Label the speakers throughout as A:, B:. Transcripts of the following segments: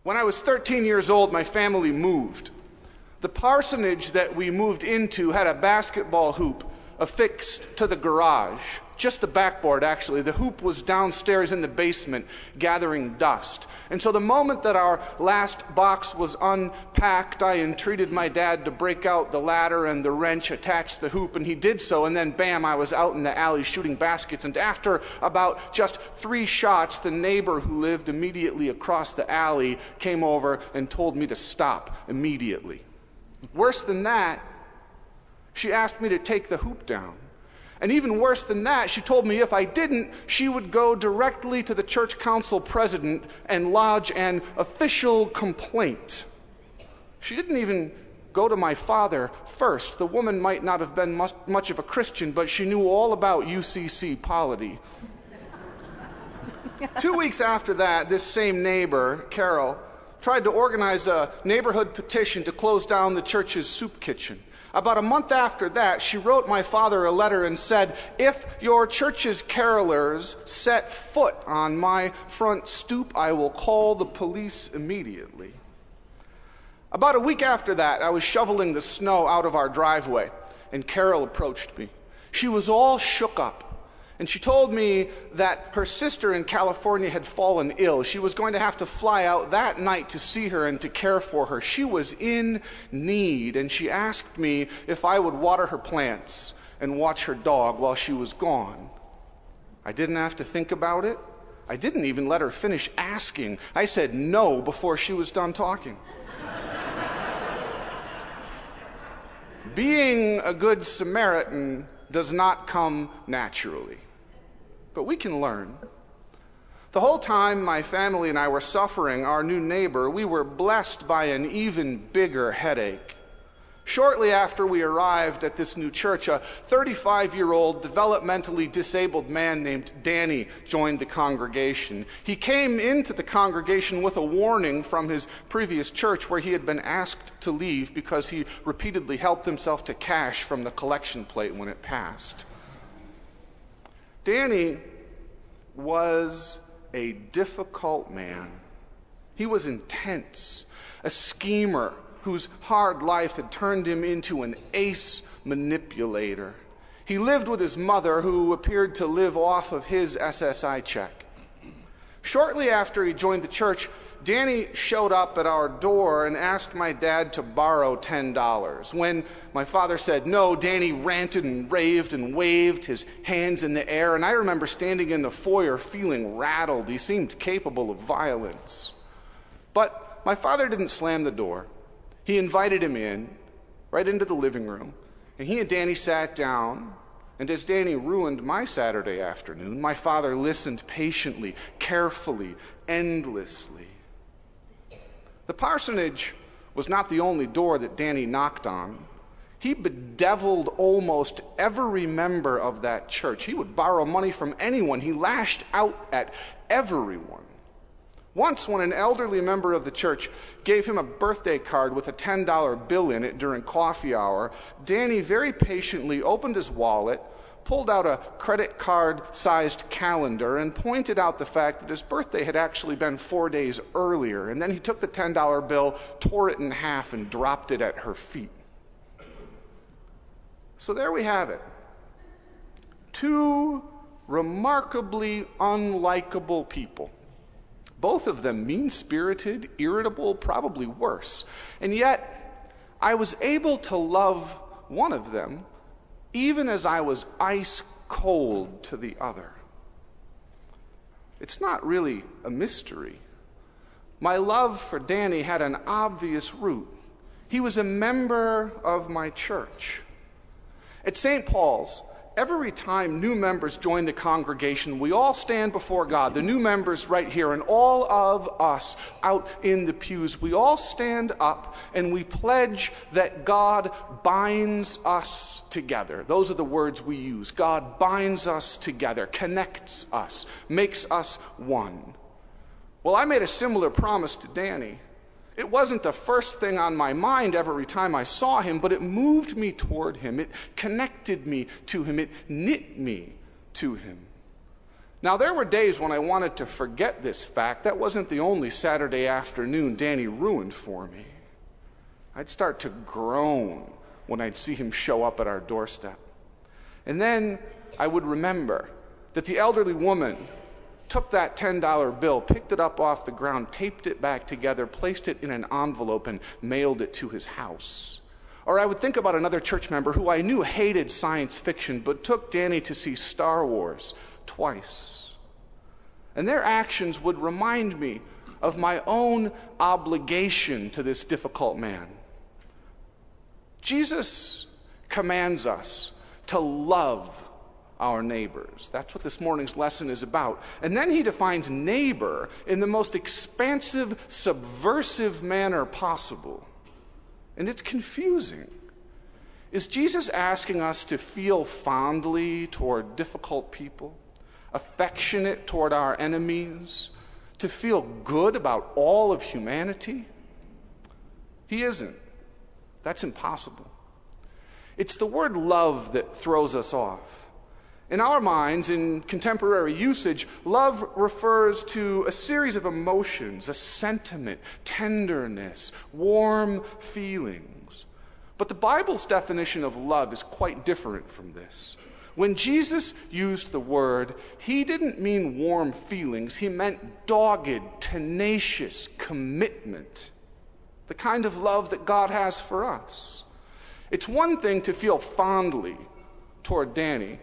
A: When I was 13 years old, my family moved. The parsonage that we moved into had a basketball hoop affixed to the garage. Just the backboard, actually. The hoop was downstairs in the basement gathering dust. And so the moment that our last box was unpacked, I entreated my dad to break out the ladder and the wrench attached to the hoop, and he did so, and then bam, I was out in the alley shooting baskets. And after about just 3 shots, the neighbor who lived immediately across the alley came over and told me to stop immediately. Worse than that, she asked me to take the hoop down. And even worse than that, she told me if I didn't, she would go directly to the church council president and lodge an official complaint. She didn't even go to my father first. The woman might not have been much of a Christian, but she knew all about UCC polity. 2 weeks after that, this same neighbor, Carol, tried to organize a neighborhood petition to close down the church's soup kitchen. About a month after that, she wrote my father a letter and said, "If your church's carolers set foot on my front stoop, I will call the police immediately." About a week after that, I was shoveling the snow out of our driveway, and Carol approached me. She was all shook up, and she told me that her sister in California had fallen ill. She was going to have to fly out that night to see her and to care for her. She was in need, and she asked me if I would water her plants and watch her dog while she was gone. I didn't have to think about it. I didn't even let her finish asking. I said no before she was done talking. Being a good Samaritan does not come naturally, but we can learn. The whole time my family and I were suffering our new neighbor, we were blessed by an even bigger headache. Shortly after we arrived at this new church, a 35-year-old developmentally disabled man named Danny joined the congregation. He came into the congregation with a warning from his previous church where he had been asked to leave because he repeatedly helped himself to cash from the collection plate when it passed. Danny was a difficult man. He was intense, a schemer whose hard life had turned him into an ace manipulator. He lived with his mother, who appeared to live off of his SSI check. Shortly after he joined the church, Danny showed up at our door and asked my dad to borrow $10. When my father said no, Danny ranted and raved and waved his hands in the air, and I remember standing in the foyer feeling rattled. He seemed capable of violence. But my father didn't slam the door. He invited him in, right into the living room, and he and Danny sat down, and as Danny ruined my Saturday afternoon, my father listened patiently, carefully, endlessly. The parsonage was not the only door that Danny knocked on. He bedeviled almost every member of that church. He would borrow money from anyone. He lashed out at everyone. Once, when an elderly member of the church gave him a birthday card with a $10 bill in it during coffee hour, Danny very patiently opened his wallet, pulled out a credit card-sized calendar, and pointed out the fact that his birthday had actually been 4 days earlier. And then he took the $10 bill, tore it in half, and dropped it at her feet. So there we have it. 2 remarkably unlikable people. Both of them mean-spirited, irritable, probably worse. And yet, I was able to love one of them even as I was ice cold to the other. It's not really a mystery. My love for Danny had an obvious root. He was a member of my church. At St. Paul's, every time new members join the congregation, we all stand before God, the new members right here, and all of us out in the pews. We all stand up and we pledge that God binds us together. Those are the words we use. God binds us together, connects us, makes us one. Well, I made a similar promise to Danny. It wasn't the first thing on my mind every time I saw him, but it moved me toward him. It connected me to him. It knit me to him. Now, there were days when I wanted to forget this fact. That wasn't the only Saturday afternoon Danny ruined for me. I'd start to groan when I'd see him show up at our doorstep. And then I would remember that the elderly woman took that $10 bill, picked it up off the ground, taped it back together, placed it in an envelope, and mailed it to his house. Or I would think about another church member who I knew hated science fiction, but took Danny to see Star Wars twice. And their actions would remind me of my own obligation to this difficult man. Jesus commands us to love our neighbors. That's what this morning's lesson is about. And then he defines neighbor in the most expansive, subversive manner possible. And it's confusing. Is Jesus asking us to feel fondly toward difficult people, affectionate toward our enemies, to feel good about all of humanity? He isn't. That's impossible. It's the word love that throws us off. In our minds, in contemporary usage, love refers to a series of emotions, a sentiment, tenderness, warm feelings. But the Bible's definition of love is quite different from this. When Jesus used the word, he didn't mean warm feelings. He meant dogged, tenacious commitment, the kind of love that God has for us. It's one thing to feel fondly toward Danny.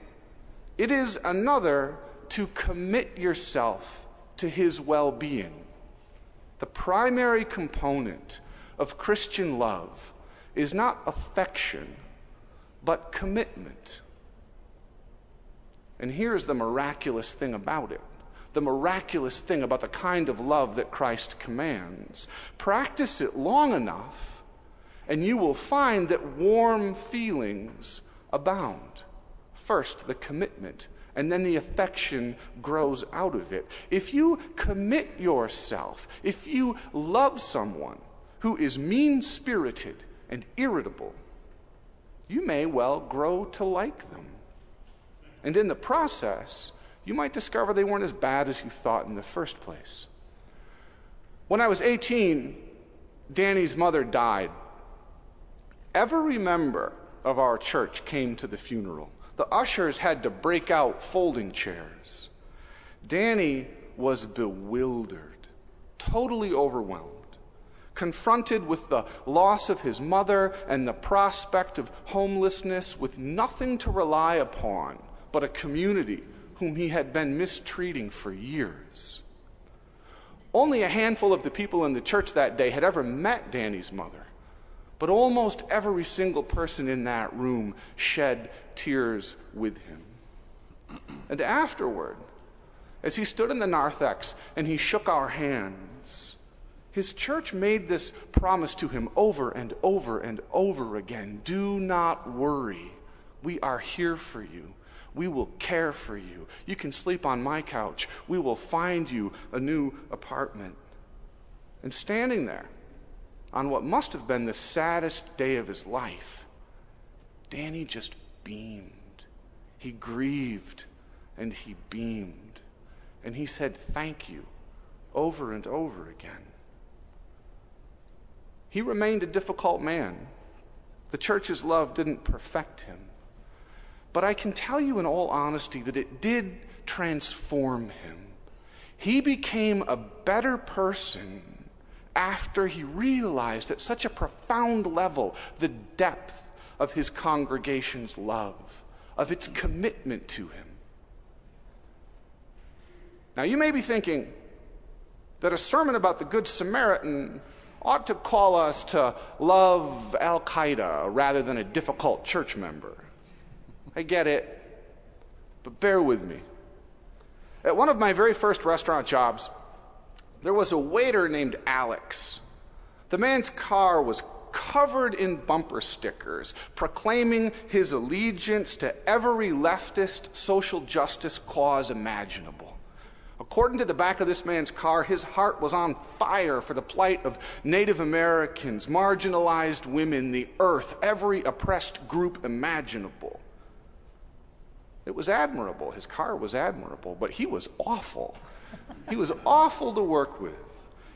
A: It is another to commit yourself to his well-being. The primary component of Christian love is not affection, but commitment. And here's the miraculous thing about it. The miraculous thing about the kind of love that Christ commands. Practice it long enough, and you will find that warm feelings abound. First, the commitment, and then the affection grows out of it. If you commit yourself, if you love someone who is mean-spirited and irritable, you may well grow to like them. And in the process, you might discover they weren't as bad as you thought in the first place. When I was 18, Danny's mother died. Every member of our church came to the funeral. The ushers had to break out folding chairs. Danny was bewildered, totally overwhelmed, confronted with the loss of his mother and the prospect of homelessness, with nothing to rely upon but a community whom he had been mistreating for years. Only a handful of the people in the church that day had ever met Danny's mother, but almost every single person in that room shed tears with him. And afterward, as he stood in the narthex and he shook our hands, his church made this promise to him over and over and over again: do not worry. We are here for you. We will care for you. You can sleep on my couch. We will find you a new apartment. And standing there on what must have been the saddest day of his life, Danny just beamed. He grieved and he beamed. And he said thank you over and over again. He remained a difficult man. The church's love didn't perfect him. But I can tell you in all honesty that it did transform him. He became a better person after he realized at such a profound level the depth of his congregation's love, of its commitment to him. Now, you may be thinking that a sermon about the Good Samaritan ought to call us to love Al-Qaeda rather than a difficult church member. I get it, but bear with me. At one of my very first restaurant jobs, there was a waiter named Alex. The man's car was covered in bumper stickers proclaiming his allegiance to every leftist social justice cause imaginable. According to the back of this man's car, his heart was on fire for the plight of Native Americans, marginalized women, the earth, every oppressed group imaginable. It was admirable. His car was admirable, but he was awful. He was awful to work with.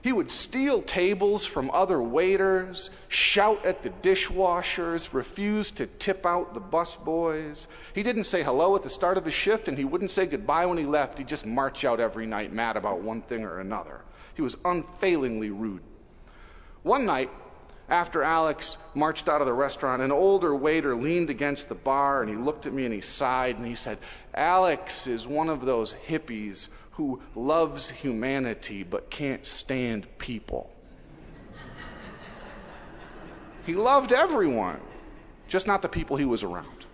A: He would steal tables from other waiters, shout at the dishwashers, refuse to tip out the busboys. He didn't say hello at the start of his shift, and he wouldn't say goodbye when he left. He'd just march out every night mad about one thing or another. He was unfailingly rude. One night, after Alex marched out of the restaurant, an older waiter leaned against the bar, and he looked at me and he sighed, and he said, "Alex is one of those hippies who loves humanity but can't stand people." He loved everyone, just not the people he was around.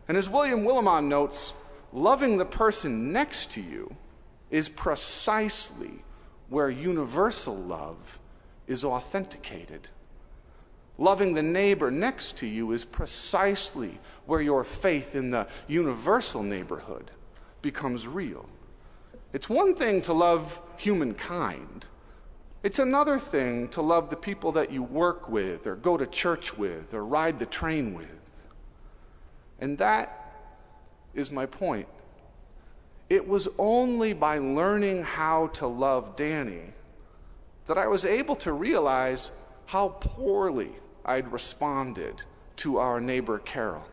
A: And as William Willimon notes, loving the person next to you is precisely where universal love is authenticated. Loving the neighbor next to you is precisely where your faith in the universal neighborhood becomes real. It's one thing to love humankind. It's another thing to love the people that you work with or go to church with or ride the train with. And that is my point. It was only by learning how to love Danny that I was able to realize how poorly I'd responded to our neighbor Carol.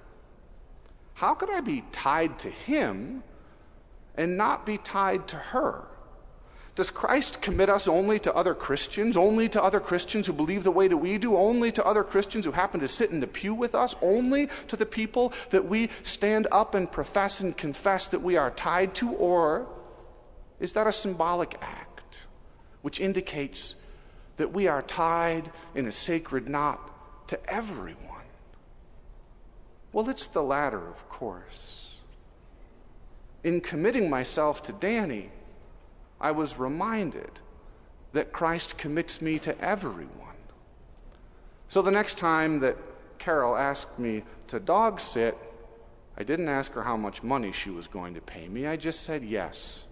A: How could I be tied to him and not be tied to her? Does Christ commit us only to other Christians who believe the way that we do, only to other Christians who happen to sit in the pew with us, only to the people that we stand up and profess and confess that we are tied to? Or is that a symbolic act which indicates that we are tied in a sacred knot to everyone? Well, it's the latter, of course. In committing myself to Danny, I was reminded that Christ commits me to everyone. So the next time that Carol asked me to dog sit, I didn't ask her how much money she was going to pay me. I just said yes.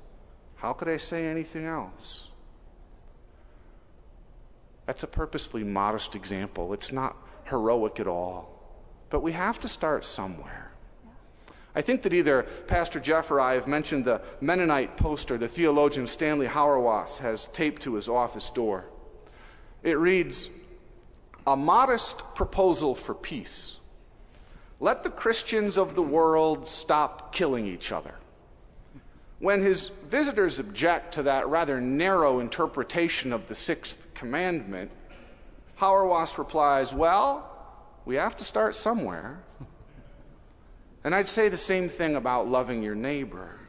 A: How could I say anything else? That's a purposefully modest example. It's not heroic at all. But we have to start somewhere. I think that either Pastor Jeff or I have mentioned the Mennonite poster the theologian Stanley Hauerwas has taped to his office door. It reads, "A modest proposal for peace. Let the Christians of the world stop killing each other." When his visitors object to that rather narrow interpretation of the sixth commandment, Hauerwas replies, "Well, we have to start somewhere." And I'd say the same thing about loving your neighbor.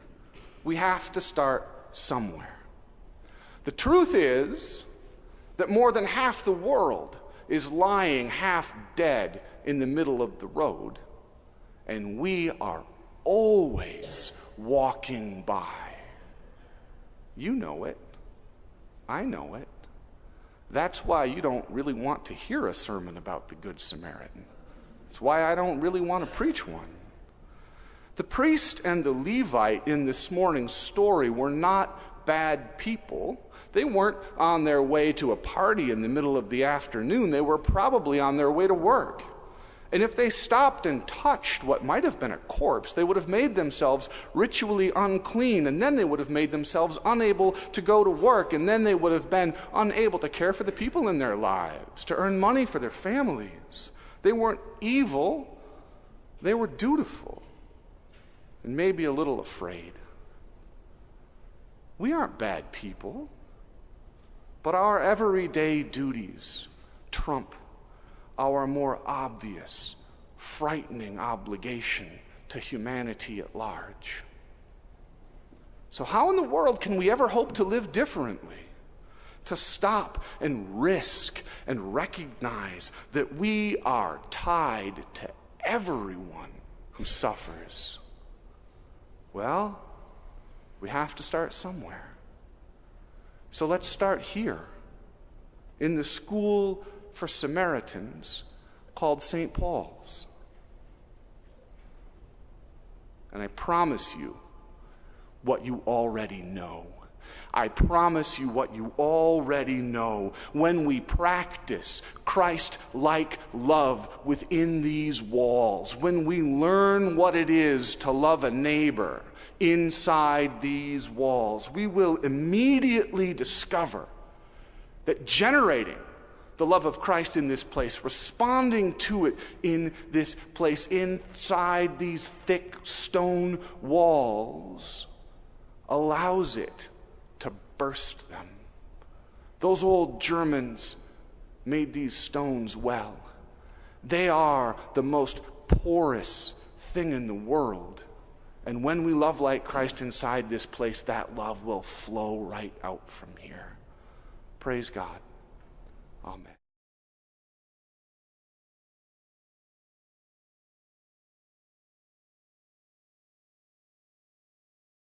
A: We have to start somewhere. The truth is that more than half the world is lying half dead in the middle of the road, and we are always walking by. You know it. I know it. That's why you don't really want to hear a sermon about the Good Samaritan. It's why I don't really want to preach one. The priest and the Levite in this morning's story were not bad people. They weren't on their way to a party in the middle of the afternoon. They were probably on their way to work. And if they stopped and touched what might have been a corpse, they would have made themselves ritually unclean, and then they would have made themselves unable to go to work, and then they would have been unable to care for the people in their lives, to earn money for their families. They weren't evil. They were dutiful, and maybe a little afraid. We aren't bad people, but our everyday duties trump our more obvious, frightening obligation to humanity at large. So how in the world can we ever hope to live differently? To stop and risk and recognize that we are tied to everyone who suffers? Well, we have to start somewhere. So let's start here, in the school for Samaritans called St. Paul's. And I promise you what you already know. I promise you what you already know. When we practice Christ-like love within these walls, when we learn what it is to love a neighbor inside these walls, we will immediately discover that generating the love of Christ in this place, responding to it in this place, inside these thick stone walls, allows it to burst them. Those old Germans made these stones well. They are the most porous thing in the world. And when we love like Christ inside this place, that love will flow right out from here. Praise God. Amen.